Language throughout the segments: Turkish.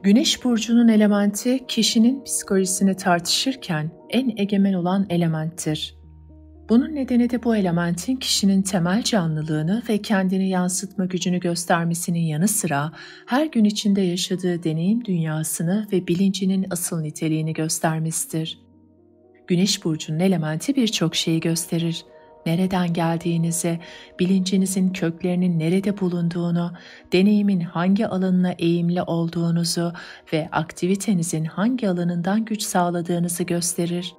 Güneş burcunun elementi kişinin psikolojisini tartışırken en egemen olan elementtir. Bunun nedeni de bu elementin kişinin temel canlılığını ve kendini yansıtma gücünü göstermesinin yanı sıra her gün içinde yaşadığı deneyim dünyasını ve bilincinin asıl niteliğini göstermesidir. Güneş burcunun elementi birçok şeyi gösterir. Nereden geldiğinizi, bilincinizin köklerinin nerede bulunduğunu, deneyimin hangi alanına eğimli olduğunuzu ve aktivitenizin hangi alanından güç sağladığınızı gösterir.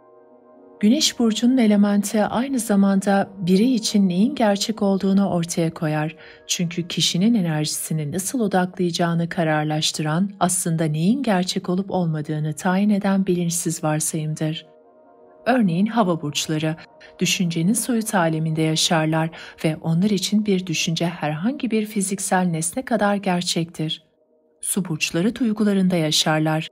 Güneş burcunun elementi aynı zamanda birey için neyin gerçek olduğunu ortaya koyar. Çünkü kişinin enerjisini nasıl odaklayacağını kararlaştıran, aslında neyin gerçek olup olmadığını tayin eden bilinçsiz varsayımdır. Örneğin hava burçları, düşüncenin soyut aleminde yaşarlar ve onlar için bir düşünce herhangi bir fiziksel nesne kadar gerçektir. Su burçları duygularında yaşarlar.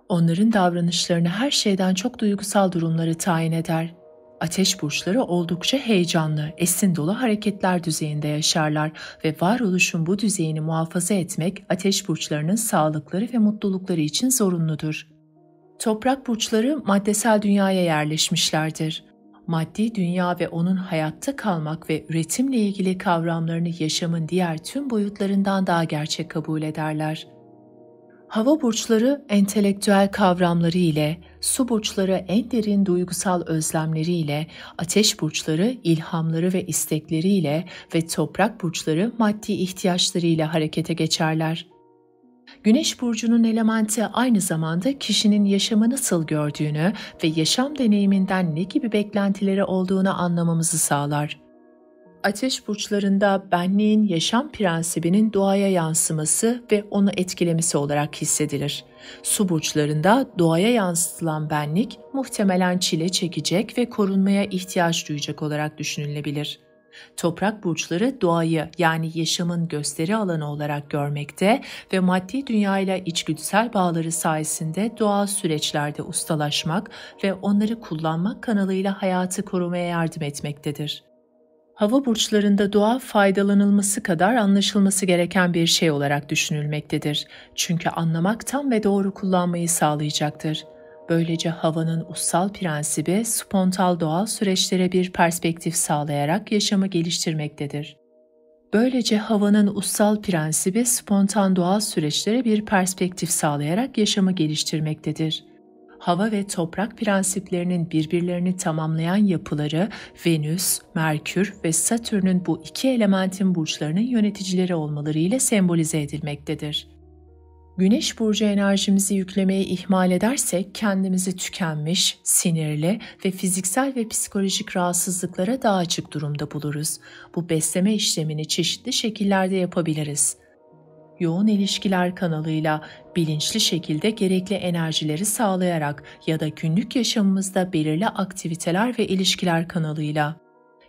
Onların davranışlarını her şeyden çok duygusal durumları tayin eder. Ateş burçları oldukça heyecanlı, esin dolu hareketler düzeyinde yaşarlar ve varoluşun bu düzeyini muhafaza etmek ateş burçlarının sağlıkları ve mutlulukları için zorunludur. Toprak burçları maddesel dünyaya yerleşmişlerdir. Maddi dünya ve onun hayatta kalmak ve üretimle ilgili kavramlarını yaşamın diğer tüm boyutlarından daha gerçek kabul ederler. Hava burçları entelektüel kavramları ile, su burçları en derin duygusal özlemleri ile, ateş burçları ilhamları ve istekleri ile ve toprak burçları maddi ihtiyaçları ile harekete geçerler. Güneş burcunun elementi aynı zamanda kişinin yaşamı nasıl gördüğünü ve yaşam deneyiminden ne gibi beklentileri olduğunu anlamamızı sağlar. Ateş burçlarında benliğin yaşam prensibinin doğaya yansıması ve onu etkilemesi olarak hissedilir. Su burçlarında doğaya yansıtılan benlik muhtemelen çile çekecek ve korunmaya ihtiyaç duyacak olarak düşünülebilir. Toprak burçları doğayı yani yaşamın gösteri alanı olarak görmekte ve maddi dünyayla içgüdüsel bağları sayesinde doğal süreçlerde ustalaşmak ve onları kullanmak kanalıyla hayatı korumaya yardım etmektedir. Hava burçlarında doğa faydalanılması kadar anlaşılması gereken bir şey olarak düşünülmektedir. Çünkü anlamak tam ve doğru kullanmayı sağlayacaktır. Böylece havanın ussal prensibi spontan doğal süreçlere bir perspektif sağlayarak yaşamı geliştirmektedir. Hava ve toprak prensiplerinin birbirlerini tamamlayan yapıları Venüs, Merkür ve Satürn'ün bu iki elementin burçlarının yöneticileri olmaları ile sembolize edilmektedir. Güneş burcu enerjimizi yüklemeyi ihmal edersek kendimizi tükenmiş, sinirli ve fiziksel ve psikolojik rahatsızlıklara daha açık durumda buluruz. Bu besleme işlemini çeşitli şekillerde yapabiliriz. Yoğun ilişkiler kanalıyla, bilinçli şekilde gerekli enerjileri sağlayarak ya da günlük yaşamımızda belirli aktiviteler ve ilişkiler kanalıyla.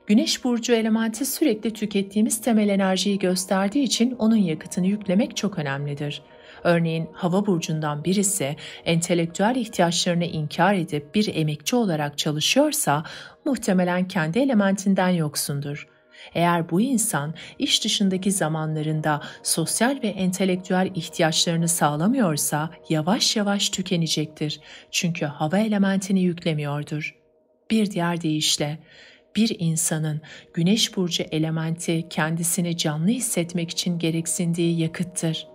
Güneş burcu elementi sürekli tükettiğimiz temel enerjiyi gösterdiği için onun yakıtını yüklemek çok önemlidir. Örneğin hava burcundan birisi entelektüel ihtiyaçlarını inkar edip bir emekçi olarak çalışıyorsa muhtemelen kendi elementinden yoksundur. Eğer bu insan iş dışındaki zamanlarında sosyal ve entelektüel ihtiyaçlarını sağlamıyorsa yavaş yavaş tükenecektir. Çünkü hava elementini yüklemiyordur. Bir diğer deyişle, bir insanın Güneş burcu elementi kendisini canlı hissetmek için gereksindiği yakıttır.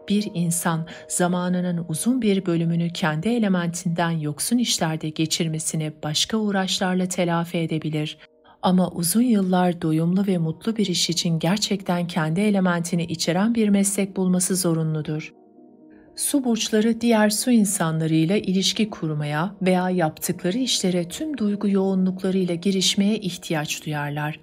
Bir insan zamanının uzun bir bölümünü kendi elementinden yoksun işlerde geçirmesini başka uğraşlarla telafi edebilir. Ama uzun yıllar doyumlu ve mutlu bir iş için gerçekten kendi elementini içeren bir meslek bulması zorunludur. Su burçları diğer su insanlarıyla ilişki kurmaya veya yaptıkları işlere tüm duygu yoğunluklarıyla girişmeye ihtiyaç duyarlar.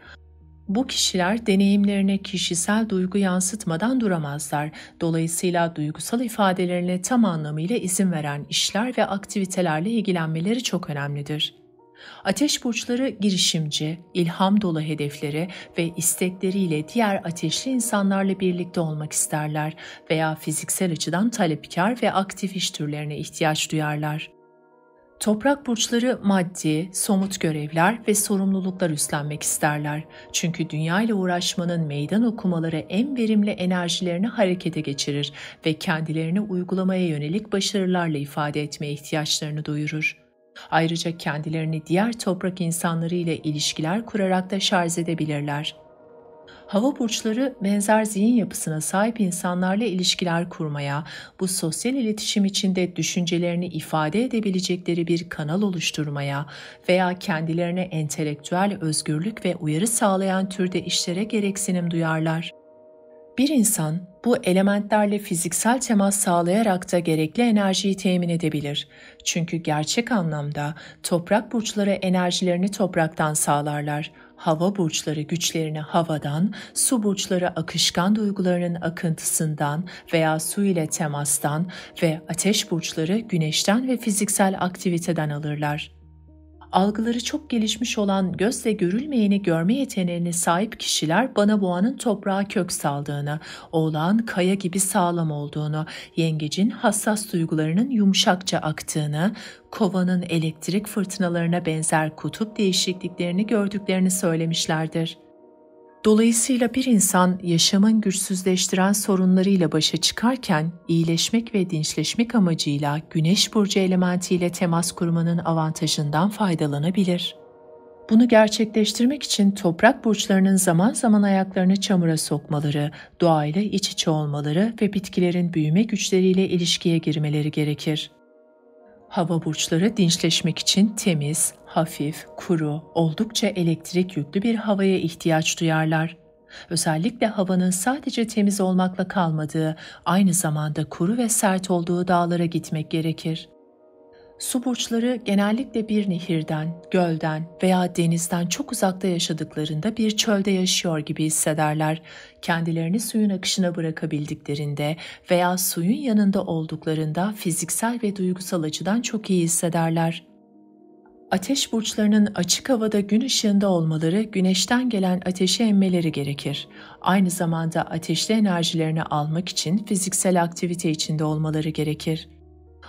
Bu kişiler deneyimlerine kişisel duygu yansıtmadan duramazlar. Dolayısıyla duygusal ifadelerine tam anlamıyla izin veren işler ve aktivitelerle ilgilenmeleri çok önemlidir. Ateş burçları girişimci, ilham dolu hedefleri ve istekleriyle diğer ateşli insanlarla birlikte olmak isterler veya fiziksel açıdan talepkar ve aktif iş türlerine ihtiyaç duyarlar. Toprak burçları maddi, somut görevler ve sorumluluklar üstlenmek isterler. Çünkü dünya ile uğraşmanın meydan okumaları en verimli enerjilerini harekete geçirir ve kendilerini uygulamaya yönelik başarılarla ifade etmeye ihtiyaçlarını duyurur. Ayrıca kendilerini diğer toprak insanları ile ilişkiler kurarak da şarj edebilirler. Hava burçları benzer zihin yapısına sahip insanlarla ilişkiler kurmaya, bu sosyal iletişim içinde düşüncelerini ifade edebilecekleri bir kanal oluşturmaya veya kendilerine entelektüel özgürlük ve uyarı sağlayan türde işlere gereksinim duyarlar. Bir insan bu elementlerle fiziksel temas sağlayarak da gerekli enerjiyi temin edebilir. Çünkü gerçek anlamda toprak burçları enerjilerini topraktan sağlarlar. Hava burçları güçlerini havadan, su burçları akışkan duygularının akıntısından veya su ile temastan ve ateş burçları güneşten ve fiziksel aktiviteden alırlar. Algıları çok gelişmiş olan gözle görülmeyeni görme yeteneğine sahip kişiler bana boğanın toprağa kök saldığını, oğlağın kaya gibi sağlam olduğunu, yengecin hassas duygularının yumuşakça aktığını, kovanın elektrik fırtınalarına benzer kutup değişikliklerini gördüklerini söylemişlerdir. Dolayısıyla bir insan yaşamın güçsüzleştiren sorunlarıyla başa çıkarken iyileşmek ve dinçleşmek amacıyla Güneş burcu elementiyle temas kurmanın avantajından faydalanabilir. Bunu gerçekleştirmek için toprak burçlarının zaman zaman ayaklarını çamura sokmaları, doğayla iç içe olmaları ve bitkilerin büyüme güçleriyle ilişkiye girmeleri gerekir. Hava burçları dinçleşmek için temiz, hafif, kuru, oldukça elektrik yüklü bir havaya ihtiyaç duyarlar. Özellikle havanın sadece temiz olmakla kalmadığı, aynı zamanda kuru ve sert olduğu dağlara gitmek gerekir. Su burçları genellikle bir nehirden, gölden veya denizden çok uzakta yaşadıklarında bir çölde yaşıyor gibi hissederler. Kendilerini suyun akışına bırakabildiklerinde veya suyun yanında olduklarında fiziksel ve duygusal açıdan çok iyi hissederler. Ateş burçlarının açık havada gün ışığında olmaları, güneşten gelen ateşi emmeleri gerekir. Aynı zamanda ateşli enerjilerini almak için fiziksel aktivite içinde olmaları gerekir.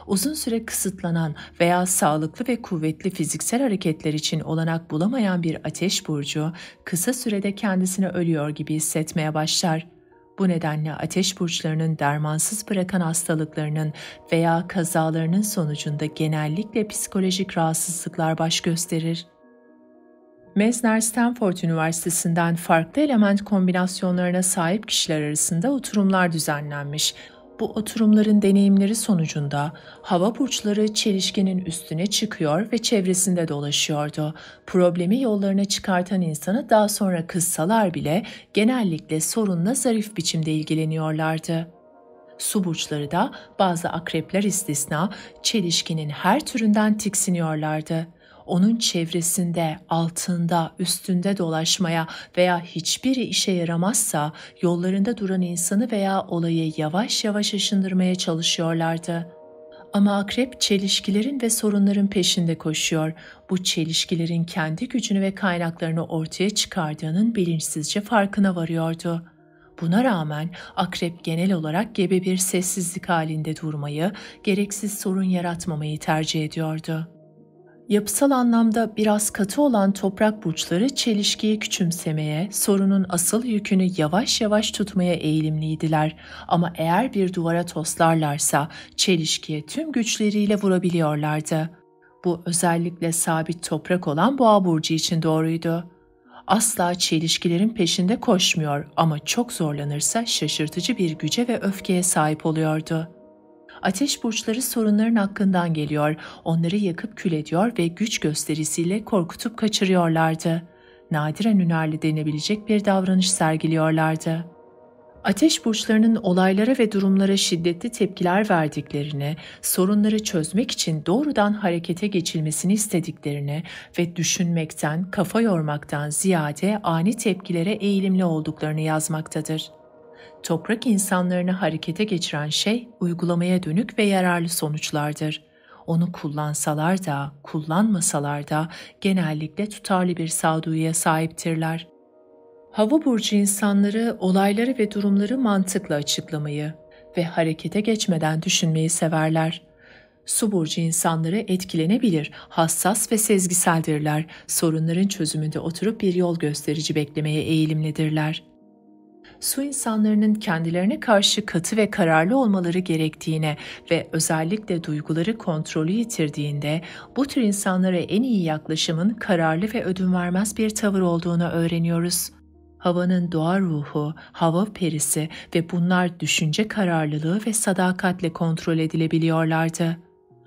Uzun süre kısıtlanan veya sağlıklı ve kuvvetli fiziksel hareketler için olanak bulamayan bir ateş burcu, kısa sürede kendisini ölüyor gibi hissetmeye başlar. Bu nedenle ateş burçlarının dermansız bırakan hastalıklarının veya kazalarının sonucunda genellikle psikolojik rahatsızlıklar baş gösterir. Mezner Stanford Üniversitesi'nden farklı element kombinasyonlarına sahip kişiler arasında oturumlar düzenlenmiş. Bu oturumların deneyimleri sonucunda hava burçları çelişkinin üstüne çıkıyor ve çevresinde dolaşıyordu. Problemi yollarına çıkartan insanı daha sonra kızsalar bile genellikle sorunla zarif biçimde ilgileniyorlardı. Su burçları da bazı akrepler istisna çelişkinin her türünden tiksiniyorlardı. Onun çevresinde, altında, üstünde dolaşmaya veya hiçbiri işe yaramazsa yollarında duran insanı veya olayı yavaş yavaş aşındırmaya çalışıyorlardı. Ama akrep çelişkilerin ve sorunların peşinde koşuyor. Bu çelişkilerin kendi gücünü ve kaynaklarını ortaya çıkardığının bilinçsizce farkına varıyordu. Buna rağmen akrep genel olarak gebe bir sessizlik halinde durmayı, gereksiz sorun yaratmamayı tercih ediyordu. Yapısal anlamda biraz katı olan toprak burçları çelişkiyi küçümsemeye, sorunun asıl yükünü yavaş yavaş tutmaya eğilimliydiler. Ama eğer bir duvara toslarlarsa çelişkiye tüm güçleriyle vurabiliyorlardı. Bu özellikle sabit toprak olan Boğa burcu için doğruydu. Asla çelişkilerin peşinde koşmuyor ama çok zorlanırsa şaşırtıcı bir güce ve öfkeye sahip oluyordu. Ateş burçları sorunların hakkından geliyor, onları yakıp kül ediyor ve güç gösterisiyle korkutup kaçırıyorlardı. Nadiren hünerli denebilecek bir davranış sergiliyorlardı. Ateş burçlarının olaylara ve durumlara şiddetli tepkiler verdiklerini, sorunları çözmek için doğrudan harekete geçilmesini istediklerini ve düşünmekten, kafa yormaktan ziyade ani tepkilere eğilimli olduklarını yazmaktadır. Toprak insanlarını harekete geçiren şey uygulamaya dönük ve yararlı sonuçlardır. Onu kullansalar da, kullanmasalar da genellikle tutarlı bir sağduyuya sahiptirler. Hava burcu insanları olayları ve durumları mantıkla açıklamayı ve harekete geçmeden düşünmeyi severler. Su burcu insanları etkilenebilir, hassas ve sezgiseldirler. Sorunların çözümünde oturup bir yol gösterici beklemeye eğilimlidirler. Su insanlarının kendilerine karşı katı ve kararlı olmaları gerektiğine ve özellikle duyguları kontrolü yitirdiğinde bu tür insanlara en iyi yaklaşımın kararlı ve ödün vermez bir tavır olduğunu öğreniyoruz. Havanın doğa ruhu, hava perisi ve bunlar düşünce kararlılığı ve sadakatle kontrol edilebiliyorlardı.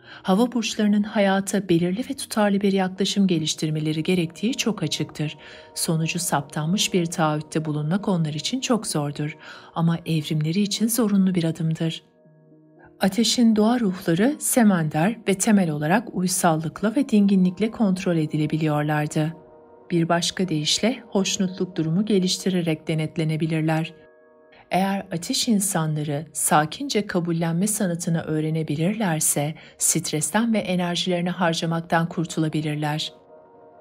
Hava burçlarının hayata belirli ve tutarlı bir yaklaşım geliştirmeleri gerektiği çok açıktır. Sonucu saptanmış bir taahhütte bulunmak onlar için çok zordur ama evrimleri için zorunlu bir adımdır. Ateşin doğa ruhları semender ve temel olarak uysallıkla ve dinginlikle kontrol edilebiliyorlardı. Bir başka deyişle hoşnutluk durumu geliştirerek denetlenebilirler. Eğer ateş insanları sakince kabullenme sanatını öğrenebilirlerse stresten ve enerjilerini harcamaktan kurtulabilirler.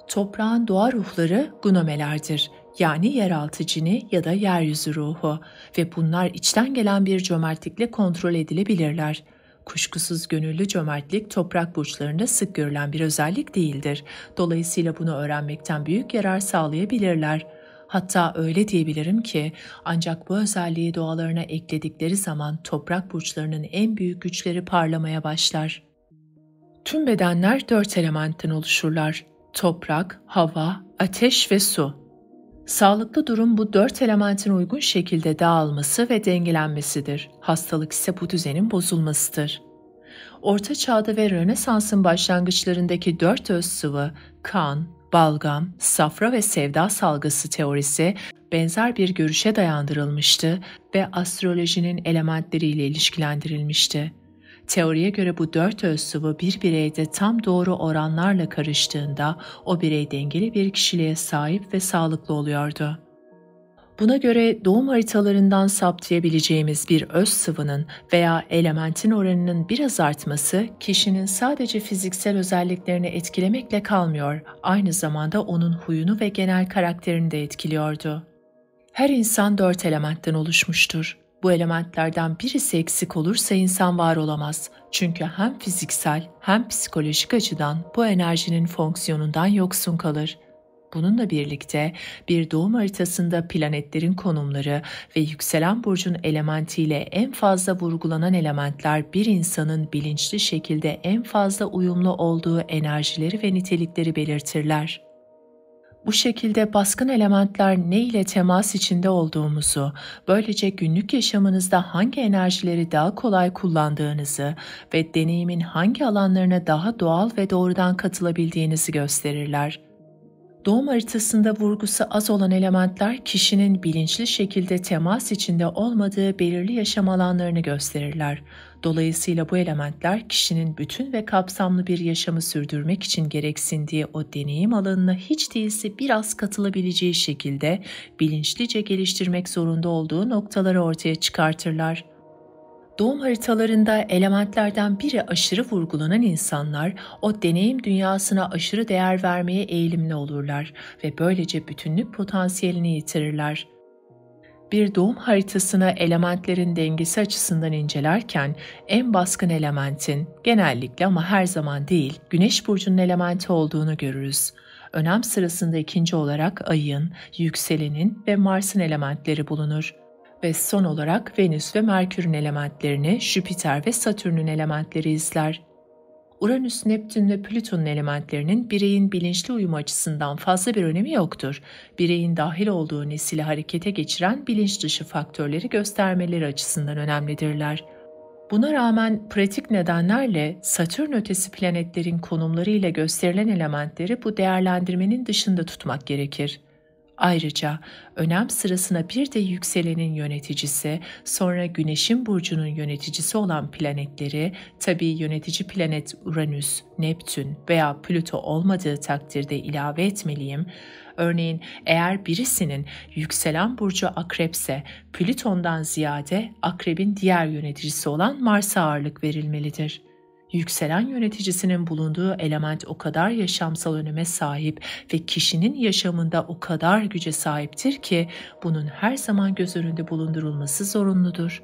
Toprağın doğa ruhları gunomelerdir, yani yeraltı cini ya da yeryüzü ruhu ve bunlar içten gelen bir cömertlikle kontrol edilebilirler. Kuşkusuz gönüllü cömertlik toprak burçlarında sık görülen bir özellik değildir. Dolayısıyla bunu öğrenmekten büyük yarar sağlayabilirler. Hatta öyle diyebilirim ki ancak bu özelliği doğalarına ekledikleri zaman toprak burçlarının en büyük güçleri parlamaya başlar. Tüm bedenler 4 elementten oluşurlar: toprak, hava, ateş ve su. Sağlıklı durum bu 4 elementin uygun şekilde dağılması ve dengelenmesidir. Hastalık ise bu düzenin bozulmasıdır. Orta Çağ'da ve Rönesans'ın başlangıçlarındaki 4 öz sıvı, kan, balgam, safra ve sevda salgısı teorisi benzer bir görüşe dayandırılmıştı ve astrolojinin elementleriyle ilişkilendirilmişti. Teoriye göre bu 4 öz sıvı bir bireyde tam doğru oranlarla karıştığında o birey dengeli bir kişiliğe sahip ve sağlıklı oluyordu. Buna göre doğum haritalarından saptayabileceğimiz bir öz sıvının veya elementin oranının biraz artması kişinin sadece fiziksel özelliklerini etkilemekle kalmıyor, aynı zamanda onun huyunu ve genel karakterini de etkiliyordu. Her insan 4 elementten oluşmuştur. Bu elementlerden birisi eksik olursa insan var olamaz. Çünkü hem fiziksel hem psikolojik açıdan bu enerjinin fonksiyonundan yoksun kalır. Bununla birlikte bir doğum haritasında planetlerin konumları ve yükselen burcun elementiyle en fazla vurgulanan elementler bir insanın bilinçli şekilde en fazla uyumlu olduğu enerjileri ve nitelikleri belirtirler. Bu şekilde baskın elementler ne ile temas içinde olduğumuzu, böylece günlük yaşamınızda hangi enerjileri daha kolay kullandığınızı ve deneyimin hangi alanlarına daha doğal ve doğrudan katılabildiğinizi gösterirler. Doğum haritasında vurgusu az olan elementler kişinin bilinçli şekilde temas içinde olmadığı belirli yaşam alanlarını gösterirler. Dolayısıyla bu elementler kişinin bütün ve kapsamlı bir yaşamı sürdürmek için gereksindiği o deneyim alanına hiç değilse biraz katılabileceği şekilde bilinçlice geliştirmek zorunda olduğu noktaları ortaya çıkartırlar. Doğum haritalarında elementlerden biri aşırı vurgulanan insanlar o deneyim dünyasına aşırı değer vermeye eğilimli olurlar ve böylece bütünlük potansiyelini yitirirler. Bir doğum haritasını elementlerin dengesi açısından incelerken en baskın elementin, genellikle ama her zaman değil, Güneş burcunun elementi olduğunu görürüz. Önem sırasında ikinci olarak Ay'ın, yükselenin ve Mars'ın elementleri bulunur. Ve son olarak Venüs ve Merkür'ün elementlerini Jüpiter ve Satürn'ün elementleri izler. Uranüs, Neptün ve Plüton'un elementlerinin bireyin bilinçli uyumu açısından fazla bir önemi yoktur. Bireyin dahil olduğu nesili harekete geçiren bilinç dışı faktörleri göstermeleri açısından önemlidirler. Buna rağmen pratik nedenlerle Satürn ötesi planetlerin konumlarıyla gösterilen elementleri bu değerlendirmenin dışında tutmak gerekir. Ayrıca önem sırasına bir de yükselenin yöneticisi, sonra Güneş'in burcunun yöneticisi olan planetleri, tabii yönetici planet Uranüs, Neptün veya Plüto olmadığı takdirde ilave etmeliyim. Örneğin eğer birisinin yükselen burcu Akrepse, Plüton'dan ziyade Akrebin diğer yöneticisi olan Mars'a ağırlık verilmelidir. Yükselen yöneticisinin bulunduğu element o kadar yaşamsal öneme sahip ve kişinin yaşamında o kadar güce sahiptir ki bunun her zaman göz önünde bulundurulması zorunludur.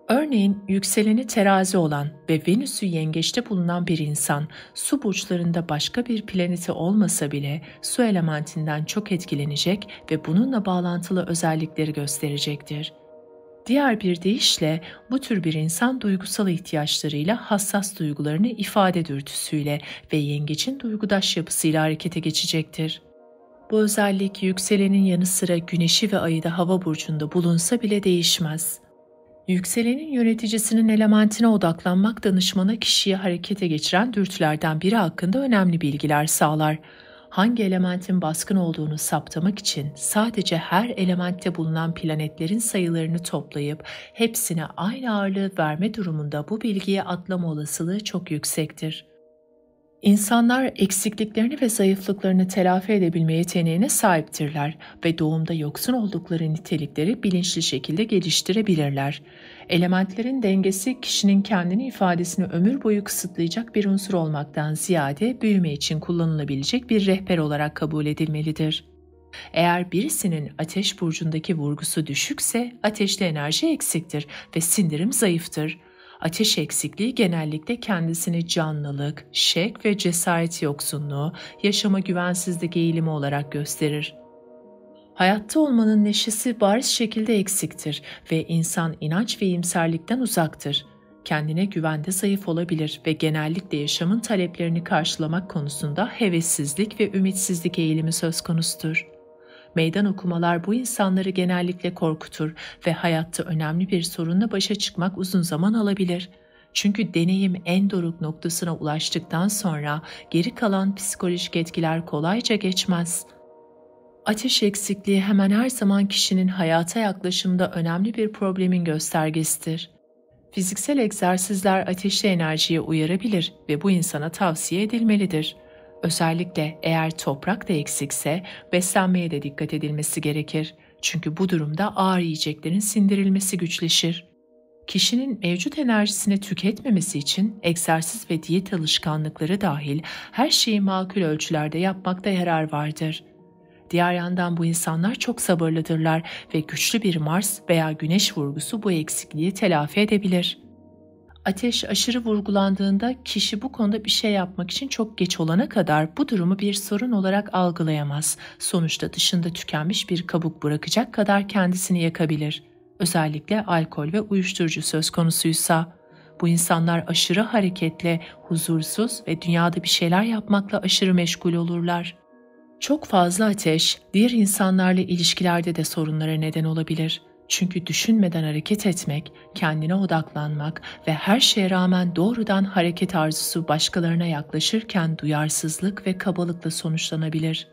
Örneğin yükseleni terazi olan ve Venüs'ü yengeçte bulunan bir insan, su burçlarında başka bir planeti olmasa bile su elementinden çok etkilenecek ve bununla bağlantılı özellikleri gösterecektir. Diğer bir deyişle bu tür bir insan duygusal ihtiyaçlarıyla, hassas duygularını ifade dürtüsüyle ve yengeçin duygudaş yapısıyla harekete geçecektir. Bu özellik yükselenin yanı sıra güneşi ve ayı da hava burcunda bulunsa bile değişmez. Yükselenin yöneticisinin elementine odaklanmak danışmana kişiyi harekete geçiren dürtülerden biri hakkında önemli bilgiler sağlar. Hangi elementin baskın olduğunu saptamak için sadece her elementte bulunan planetlerin sayılarını toplayıp hepsine aynı ağırlığı verme durumunda bu bilgiyi atlama olasılığı çok yüksektir. İnsanlar eksikliklerini ve zayıflıklarını telafi edebilme yeteneğine sahiptirler ve doğumda yoksun oldukları nitelikleri bilinçli şekilde geliştirebilirler. Elementlerin dengesi kişinin kendini ifadesini ömür boyu kısıtlayacak bir unsur olmaktan ziyade büyüme için kullanılabilecek bir rehber olarak kabul edilmelidir. Eğer birisinin ateş burcundaki vurgusu düşükse ateşli enerji eksiktir ve sindirim zayıftır. Ateş eksikliği genellikle kendisini canlılık, şek ve cesaret yoksunluğu, yaşama güvensizlik eğilimi olarak gösterir. Hayatta olmanın neşesi bariz şekilde eksiktir ve insan inanç ve iyimserlikten uzaktır. Kendine güvende zayıf olabilir ve genellikle yaşamın taleplerini karşılamak konusunda hevessizlik ve ümitsizlik eğilimi söz konusudur. Meydan okumalar bu insanları genellikle korkutur ve hayatta önemli bir sorunla başa çıkmak uzun zaman alabilir. Çünkü deneyim en doruk noktasına ulaştıktan sonra geri kalan psikolojik etkiler kolayca geçmez. Ateş eksikliği hemen her zaman kişinin hayata yaklaşımda önemli bir problemin göstergesidir. Fiziksel egzersizler ateşli enerjiye uyarabilir ve bu insana tavsiye edilmelidir. Özellikle eğer toprak da eksikse beslenmeye de dikkat edilmesi gerekir. Çünkü bu durumda ağır yiyeceklerin sindirilmesi güçleşir. Kişinin mevcut enerjisini tüketmemesi için egzersiz ve diyet alışkanlıkları dahil her şeyi makul ölçülerde yapmakta yarar vardır. Diğer yandan bu insanlar çok sabırlıdırlar ve güçlü bir Mars veya Güneş vurgusu bu eksikliği telafi edebilir. Ateş aşırı vurgulandığında kişi bu konuda bir şey yapmak için çok geç olana kadar bu durumu bir sorun olarak algılayamaz. Sonuçta dışında tükenmiş bir kabuk bırakacak kadar kendisini yakabilir. Özellikle alkol ve uyuşturucu söz konusuysa. Bu insanlar aşırı hareketli, huzursuz ve dünyada bir şeyler yapmakla aşırı meşgul olurlar. Çok fazla ateş, diğer insanlarla ilişkilerde de sorunlara neden olabilir. Çünkü düşünmeden hareket etmek, kendine odaklanmak ve her şeye rağmen doğrudan hareket arzusu başkalarına yaklaşırken duyarsızlık ve kabalıkla sonuçlanabilir.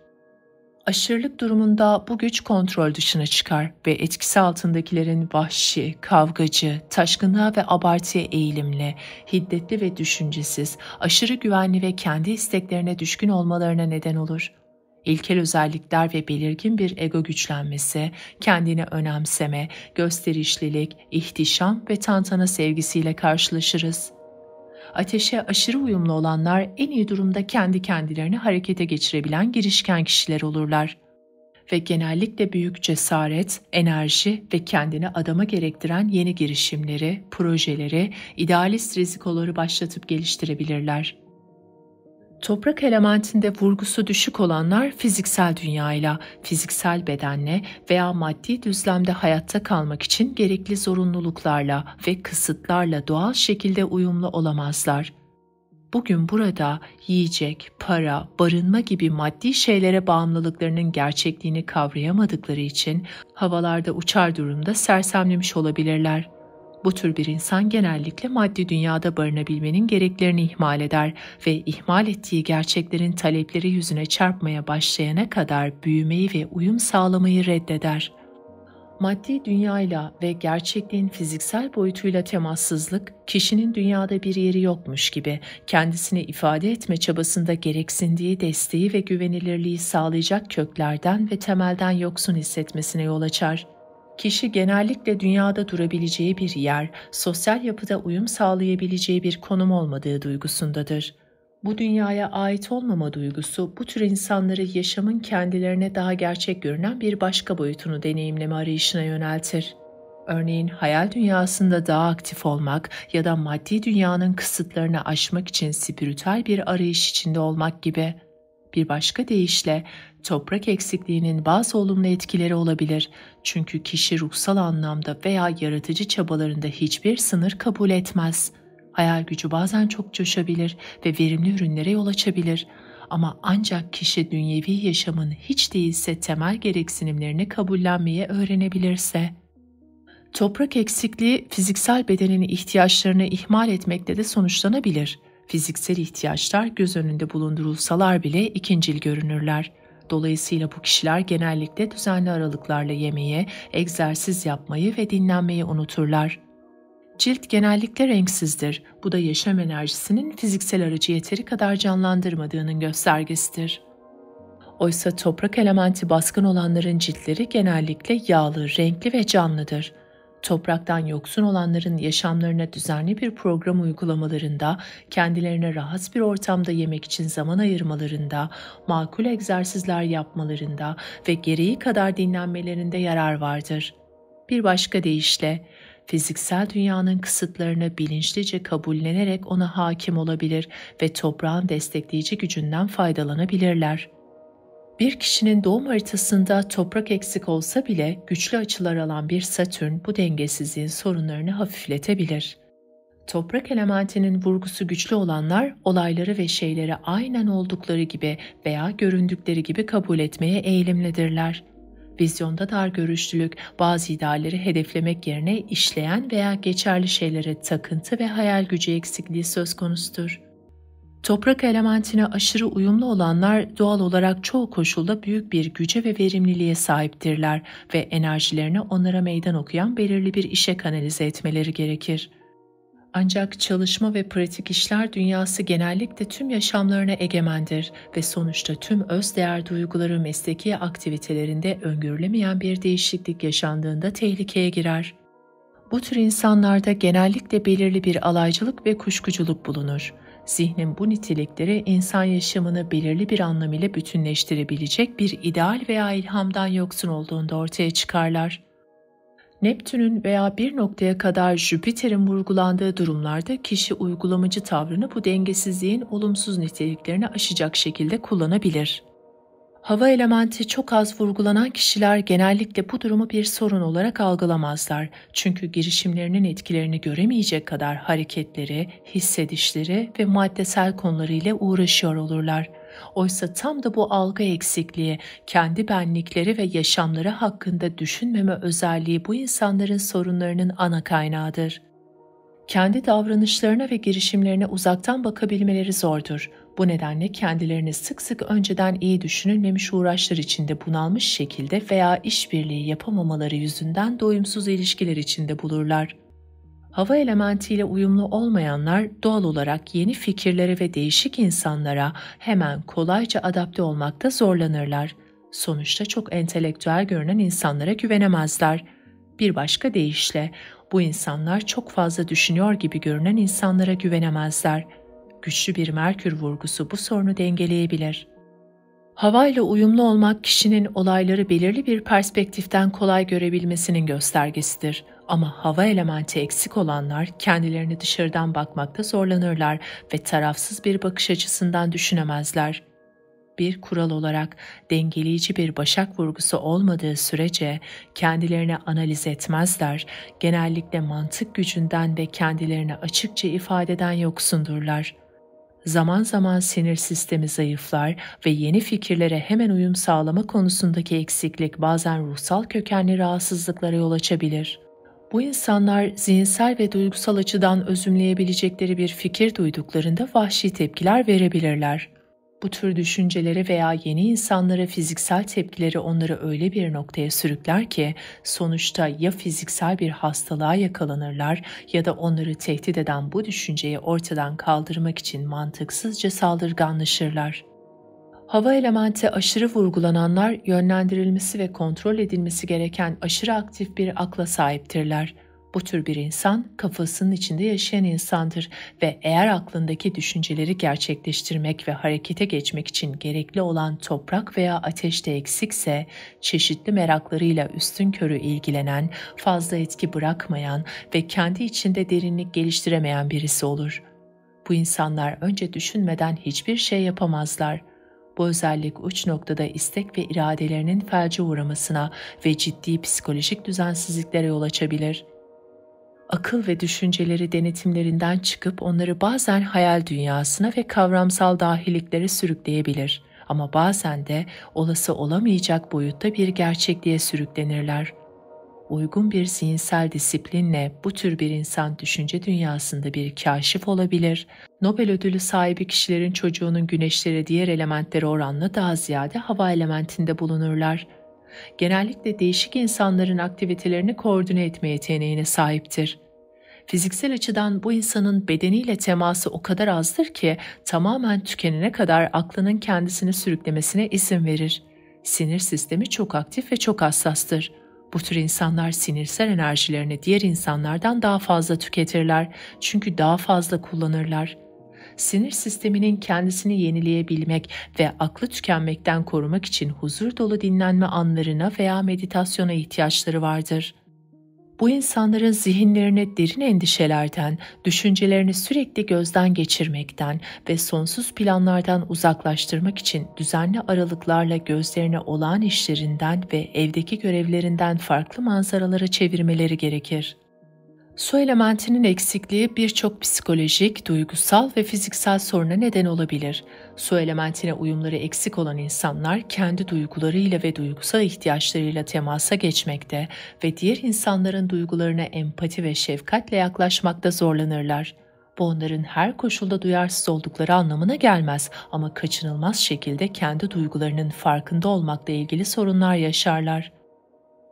Aşırılık durumunda bu güç kontrol dışına çıkar ve etkisi altındakilerin vahşi, kavgacı, taşkınlığa ve abartıya eğilimli, hiddetli ve düşüncesiz, aşırı güvenli ve kendi isteklerine düşkün olmalarına neden olur. İlkel özellikler ve belirgin bir ego güçlenmesi, kendini önemseme, gösterişlilik, ihtişam ve tantana sevgisiyle karşılaşırız. Ateşe aşırı uyumlu olanlar en iyi durumda kendi kendilerini harekete geçirebilen girişken kişiler olurlar. Ve genellikle büyük cesaret, enerji ve kendini adama gerektiren yeni girişimleri, projeleri, idealist rizikoları başlatıp geliştirebilirler. Toprak elementinde vurgusu düşük olanlar fiziksel dünyayla, fiziksel bedenle veya maddi düzlemde hayatta kalmak için gerekli zorunluluklarla ve kısıtlarla doğal şekilde uyumlu olamazlar. Bugün burada yiyecek, para, barınma gibi maddi şeylere bağımlılıklarının gerçekliğini kavrayamadıkları için havalarda uçar durumda sersemlemiş olabilirler. Bu tür bir insan genellikle maddi dünyada barınabilmenin gereklerini ihmal eder ve ihmal ettiği gerçeklerin talepleri yüzüne çarpmaya başlayana kadar büyümeyi ve uyum sağlamayı reddeder. Maddi dünyayla ve gerçekliğin fiziksel boyutuyla temassızlık, kişinin dünyada bir yeri yokmuş gibi kendisini ifade etme çabasında gereksindiği desteği ve güvenilirliği sağlayacak köklerden ve temelden yoksun hissetmesine yol açar. Kişi genellikle dünyada durabileceği bir yer, sosyal yapıda uyum sağlayabileceği bir konum olmadığı duygusundadır. Bu dünyaya ait olmama duygusu bu tür insanları yaşamın kendilerine daha gerçek görünen bir başka boyutunu deneyimleme arayışına yöneltir. Örneğin hayal dünyasında daha aktif olmak ya da maddi dünyanın kısıtlarını aşmak için spiritüel bir arayış içinde olmak gibi. Bir başka deyişle, toprak eksikliğinin bazı olumlu etkileri olabilir. Çünkü kişi ruhsal anlamda veya yaratıcı çabalarında hiçbir sınır kabul etmez. Hayal gücü bazen çok coşabilir ve verimli ürünlere yol açabilir. Ama ancak kişi dünyevi yaşamın hiç değilse temel gereksinimlerini kabullenmeyi öğrenebilirse. Toprak eksikliği fiziksel bedenin ihtiyaçlarını ihmal etmekle de sonuçlanabilir. Fiziksel ihtiyaçlar göz önünde bulundurulsalar bile ikincil görünürler. Dolayısıyla bu kişiler genellikle düzenli aralıklarla yemeği, egzersiz yapmayı ve dinlenmeyi unuturlar. Cilt genellikle renksizdir. Bu da yaşam enerjisinin fiziksel aracı yeteri kadar canlandırmadığının göstergesidir. Oysa toprak elementi baskın olanların ciltleri genellikle yağlı, renkli ve canlıdır. Topraktan yoksun olanların yaşamlarına düzenli bir program uygulamalarında, kendilerine rahat bir ortamda yemek için zaman ayırmalarında, makul egzersizler yapmalarında ve gereği kadar dinlenmelerinde yarar vardır. Bir başka deyişle, fiziksel dünyanın kısıtlarını bilinçlice kabullenerek ona hakim olabilir ve toprağın destekleyici gücünden faydalanabilirler. Bir kişinin doğum haritasında toprak eksik olsa bile güçlü açılar alan bir Satürn bu dengesizliğin sorunlarını hafifletebilir. Toprak elementinin vurgusu güçlü olanlar olayları ve şeyleri aynen oldukları gibi veya göründükleri gibi kabul etmeye eğilimlidirler. Vizyonda dargörüşlülük, bazı idealleri hedeflemek yerine işleyen veya geçerli şeylere takıntı ve hayal gücü eksikliği söz konusudur. Toprak elementine aşırı uyumlu olanlar doğal olarak çoğu koşulda büyük bir güce ve verimliliğe sahiptirler ve enerjilerini onlara meydan okuyan belirli bir işe kanalize etmeleri gerekir. Ancak çalışma ve pratik işler dünyası genellikle tüm yaşamlarına egemendir ve sonuçta tüm özdeğer duyguları mesleki aktivitelerinde öngörülemeyen bir değişiklik yaşandığında tehlikeye girer. Bu tür insanlarda genellikle belirli bir alaycılık ve kuşkuculuk bulunur. Zihnin bu nitelikleri insan yaşamını belirli bir anlam ile bütünleştirebilecek bir ideal veya ilhamdan yoksun olduğunda ortaya çıkarlar. Neptün'ün veya bir noktaya kadar Jüpiter'in vurgulandığı durumlarda kişi uygulamacı tavrını bu dengesizliğin olumsuz niteliklerini aşacak şekilde kullanabilir. Hava elementi çok az vurgulanan kişiler genellikle bu durumu bir sorun olarak algılamazlar. Çünkü girişimlerinin etkilerini göremeyecek kadar hareketleri, hissedişleri ve maddesel konularıyla uğraşıyor olurlar. Oysa tam da bu algı eksikliği, kendi benlikleri ve yaşamları hakkında düşünmeme özelliği bu insanların sorunlarının ana kaynağıdır. Kendi davranışlarına ve girişimlerine uzaktan bakabilmeleri zordur. Bu nedenle kendilerini sık sık önceden iyi düşünülmemiş uğraşlar içinde bunalmış şekilde veya işbirliği yapamamaları yüzünden doyumsuz ilişkiler içinde bulurlar. Hava elementiyle uyumlu olmayanlar doğal olarak yeni fikirlere ve değişik insanlara hemen kolayca adapte olmakta zorlanırlar. Sonuçta çok entelektüel görünen insanlara güvenemezler. Bir başka deyişle, bu insanlar çok fazla düşünüyor gibi görünen insanlara güvenemezler. Güçlü bir Merkür vurgusu bu sorunu dengeleyebilir. Havayla uyumlu olmak kişinin olayları belirli bir perspektiften kolay görebilmesinin göstergesidir. Ama hava elementi eksik olanlar kendilerini dışarıdan bakmakta zorlanırlar ve tarafsız bir bakış açısından düşünemezler. Bir kural olarak dengeleyici bir başak vurgusu olmadığı sürece kendilerini analiz etmezler, genellikle mantık gücünden ve kendilerini açıkça ifadeden yoksundurlar. Zaman zaman sinir sistemi zayıflar ve yeni fikirlere hemen uyum sağlama konusundaki eksiklik bazen ruhsal kökenli rahatsızlıklara yol açabilir. Bu insanlar zihinsel ve duygusal açıdan özümleyebilecekleri bir fikir duyduklarında vahşi tepkiler verebilirler. Bu tür düşünceleri veya yeni insanlara fiziksel tepkileri onları öyle bir noktaya sürükler ki sonuçta ya fiziksel bir hastalığa yakalanırlar ya da onları tehdit eden bu düşünceyi ortadan kaldırmak için mantıksızca saldırganlaşırlar. Hava elementi aşırı vurgulananlar yönlendirilmesi ve kontrol edilmesi gereken aşırı aktif bir akla sahiptirler. Bu tür bir insan kafasının içinde yaşayan insandır ve eğer aklındaki düşünceleri gerçekleştirmek ve harekete geçmek için gerekli olan toprak veya ateşte eksikse, çeşitli meraklarıyla üstünkörü ilgilenen, fazla etki bırakmayan ve kendi içinde derinlik geliştiremeyen birisi olur. Bu insanlar önce düşünmeden hiçbir şey yapamazlar. Bu özellik uç noktada istek ve iradelerinin felce uğramasına ve ciddi psikolojik düzensizliklere yol açabilir. Akıl ve düşünceleri denetimlerinden çıkıp onları bazen hayal dünyasına ve kavramsal dahiliklere sürükleyebilir. Ama bazen de olası olamayacak boyutta bir gerçekliğe sürüklenirler. Uygun bir zihinsel disiplinle bu tür bir insan düşünce dünyasında bir kaşif olabilir. Nobel ödülü sahibi kişilerin çocuğunun güneşleri diğer elementlere oranla daha ziyade hava elementinde bulunurlar. Genellikle değişik insanların aktivitelerini koordine etme yeteneğine sahiptir. Fiziksel açıdan bu insanın bedeniyle teması o kadar azdır ki tamamen tükenene kadar aklının kendisini sürüklemesine izin verir. Sinir sistemi çok aktif ve çok hassastır. Bu tür insanlar sinirsel enerjilerini diğer insanlardan daha fazla tüketirler çünkü daha fazla kullanırlar. Sinir sisteminin kendisini yenileyebilmek ve aklı tükenmekten korumak için huzur dolu dinlenme anlarına veya meditasyona ihtiyaçları vardır. Bu insanların zihinlerini derin endişelerden, düşüncelerini sürekli gözden geçirmekten ve sonsuz planlardan uzaklaştırmak için düzenli aralıklarla gözlerini olağan işlerinden ve evdeki görevlerinden farklı manzaralara çevirmeleri gerekir. Su elementinin eksikliği birçok psikolojik, duygusal ve fiziksel soruna neden olabilir. Su elementine uyumları eksik olan insanlar kendi duygularıyla ve duygusal ihtiyaçlarıyla temasa geçmekte ve diğer insanların duygularına empati ve şefkatle yaklaşmakta zorlanırlar. Bu onların her koşulda duyarsız oldukları anlamına gelmez ama kaçınılmaz şekilde kendi duygularının farkında olmakla ilgili sorunlar yaşarlar.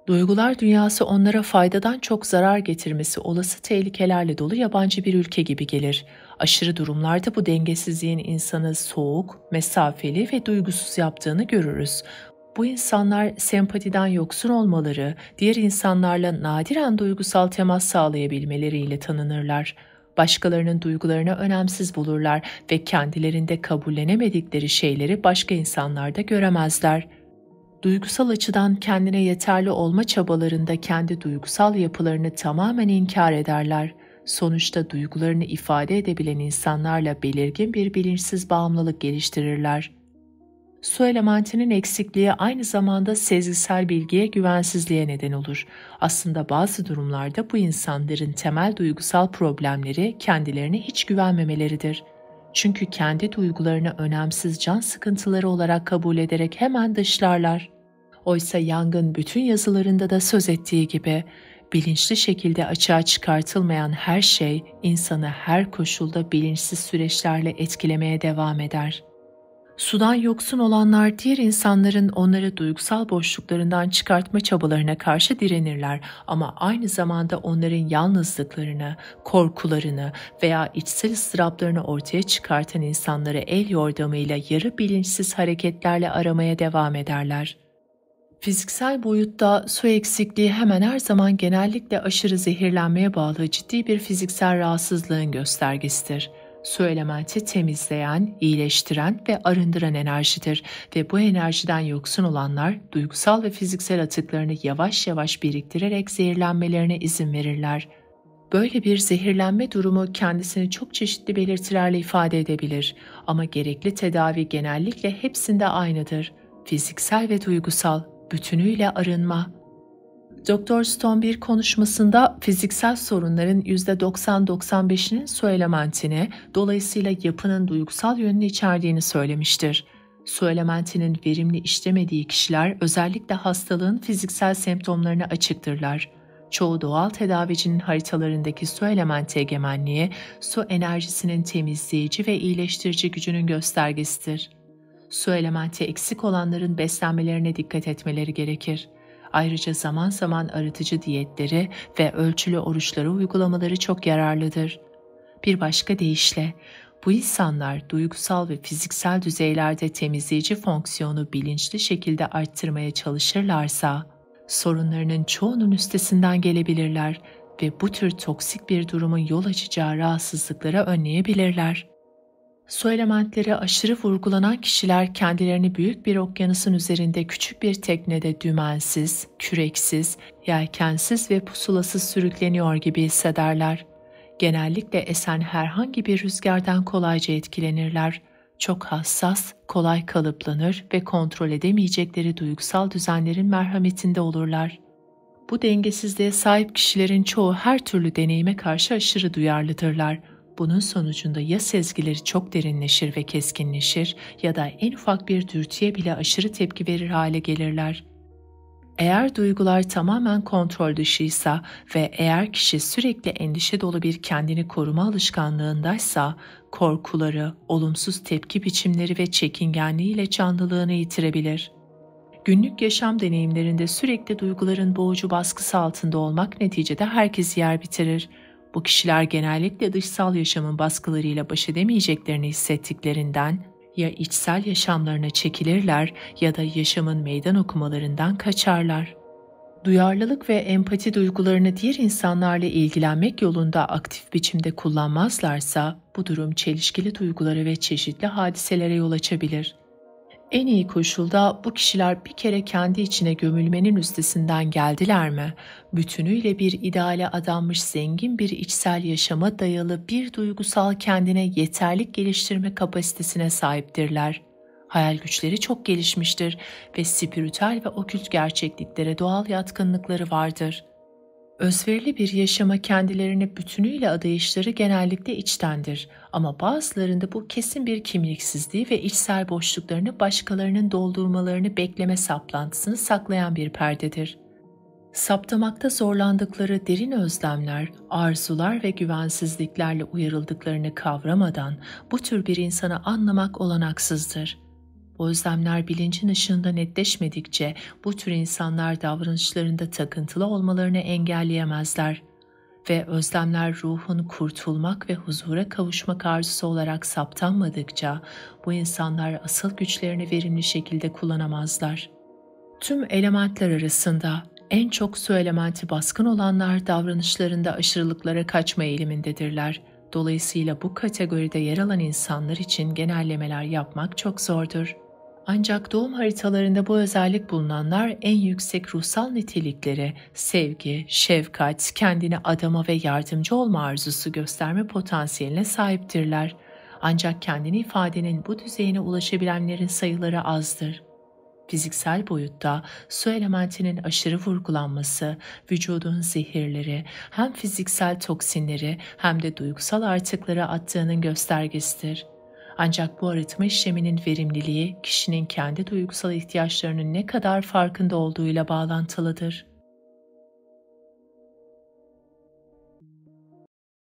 Duygular dünyası onlara faydadan çok zarar getirmesi olası tehlikelerle dolu yabancı bir ülke gibi gelir. Aşırı durumlarda bu dengesizliğin insanı soğuk, mesafeli ve duygusuz yaptığını görürüz. Bu insanlar sempatiden yoksun olmaları, diğer insanlarla nadiren duygusal temas sağlayabilmeleriyle tanınırlar. Başkalarının duygularını önemsiz bulurlar ve kendilerinde kabullenemedikleri şeyleri başka insanlarda göremezler. Duygusal açıdan kendine yeterli olma çabalarında kendi duygusal yapılarını tamamen inkar ederler. Sonuçta duygularını ifade edebilen insanlarla belirgin bir bilinçsiz bağımlılık geliştirirler. Su elementinin eksikliği aynı zamanda sezgisel bilgiye güvensizliğe neden olur. Aslında bazı durumlarda bu insanların temel duygusal problemleri kendilerine hiç güvenmemeleridir. Çünkü kendi duygularını önemsiz can sıkıntıları olarak kabul ederek hemen dışlarlar. Oysa Jung'ın bütün yazılarında da söz ettiği gibi, bilinçli şekilde açığa çıkartılmayan her şey insanı her koşulda bilinçsiz süreçlerle etkilemeye devam eder. Sudan yoksun olanlar diğer insanların onları duygusal boşluklarından çıkartma çabalarına karşı direnirler ama aynı zamanda onların yalnızlıklarını, korkularını veya içsel ıstıraplarını ortaya çıkartan insanları el yordamıyla yarı bilinçsiz hareketlerle aramaya devam ederler. Fiziksel boyutta su eksikliği hemen her zaman genellikle aşırı zehirlenmeye bağlı ciddi bir fiziksel rahatsızlığın göstergesidir. Su elementi temizleyen, iyileştiren ve arındıran enerjidir ve bu enerjiden yoksun olanlar duygusal ve fiziksel atıklarını yavaş yavaş biriktirerek zehirlenmelerine izin verirler. Böyle bir zehirlenme durumu kendisini çok çeşitli belirtilerle ifade edebilir ama gerekli tedavi genellikle hepsinde aynıdır. Fiziksel ve duygusal, bütünüyle arınma. Dr. Stone bir konuşmasında fiziksel sorunların %90-95'inin su elementini, dolayısıyla yapının duygusal yönünü içerdiğini söylemiştir. Su elementinin verimli işlemediği kişiler özellikle hastalığın fiziksel semptomlarına açıktırlar. Çoğu doğal tedavicinin haritalarındaki su elementi egemenliği, su enerjisinin temizleyici ve iyileştirici gücünün göstergesidir. Su elementi eksik olanların beslenmelerine dikkat etmeleri gerekir. Ayrıca zaman zaman arıtıcı diyetleri ve ölçülü oruçları uygulamaları çok yararlıdır. Bir başka deyişle, bu insanlar duygusal ve fiziksel düzeylerde temizleyici fonksiyonu bilinçli şekilde arttırmaya çalışırlarsa, sorunlarının çoğunun üstesinden gelebilirler. ve bu tür toksik bir durumun yol açacağı rahatsızlıkları önleyebilirler. Su elementleri aşırı vurgulanan kişiler kendilerini büyük bir okyanusun üzerinde küçük bir teknede dümensiz, küreksiz, yelkensiz ve pusulasız sürükleniyor gibi hissederler. Genellikle esen herhangi bir rüzgardan kolayca etkilenirler. Çok hassas, kolay kalıplanır ve kontrol edemeyecekleri duygusal düzenlerin merhametinde olurlar. Bu dengesizliğe sahip kişilerin çoğu her türlü deneyime karşı aşırı duyarlıdırlar. Bunun sonucunda ya sezgileri çok derinleşir ve keskinleşir ya da en ufak bir dürtüye bile aşırı tepki verir hale gelirler. Eğer duygular tamamen kontrol dışıysa ve eğer kişi sürekli endişe dolu bir kendini koruma alışkanlığındaysa, korkuları, olumsuz tepki biçimleri ve çekingenliğiyle canlılığını yitirebilir. Günlük yaşam deneyimlerinde sürekli duyguların boğucu baskısı altında olmak neticede herkesi yer bitirir. Bu kişiler genellikle dışsal yaşamın baskılarıyla baş edemeyeceklerini hissettiklerinden ya içsel yaşamlarına çekilirler ya da yaşamın meydan okumalarından kaçarlar. Duyarlılık ve empati duygularını diğer insanlarla ilgilenmek yolunda aktif biçimde kullanmazlarsa bu durum çelişkili duygulara ve çeşitli hadiselere yol açabilir. En iyi koşulda bu kişiler bir kere kendi içine gömülmenin üstesinden geldiler mi, bütünüyle bir ideale adanmış zengin bir içsel yaşama dayalı bir duygusal kendine yeterlik geliştirme kapasitesine sahiptirler. Hayal güçleri çok gelişmiştir ve spiritüel ve okült gerçekliklere doğal yatkınlıkları vardır. Özverili bir yaşama kendilerini bütünüyle adayışları genellikle içtendir ama bazılarında bu kesin bir kimliksizliği ve içsel boşluklarını başkalarının doldurmalarını bekleme saplantısını saklayan bir perdedir. Saptamakta zorlandıkları derin özlemler, arzular ve güvensizliklerle uyarıldıklarını kavramadan bu tür bir insanı anlamak olanaksızdır. Bu özlemler bilincin ışığında netleşmedikçe bu tür insanlar davranışlarında takıntılı olmalarını engelleyemezler ve özlemler ruhun kurtulmak ve huzura kavuşmak arzusu olarak saptanmadıkça bu insanlar asıl güçlerini verimli şekilde kullanamazlar. Tüm elementler arasında en çok su elementi baskın olanlar davranışlarında aşırılıklara kaçma eğilimindedirler. Dolayısıyla bu kategoride yer alan insanlar için genellemeler yapmak çok zordur. Ancak doğum haritalarında bu özellik bulunanlar en yüksek ruhsal nitelikleri, sevgi, şefkat, kendini adama ve yardımcı olma arzusu gösterme potansiyeline sahiptirler. Ancak kendini ifadenin bu düzeyine ulaşabilenlerin sayıları azdır. Fiziksel boyutta su elementinin aşırı vurgulanması, vücudun zehirleri, hem fiziksel toksinleri hem de duygusal artıkları attığının göstergesidir. Ancak bu arıtma işleminin verimliliği kişinin kendi duygusal ihtiyaçlarının ne kadar farkında olduğuyla bağlantılıdır.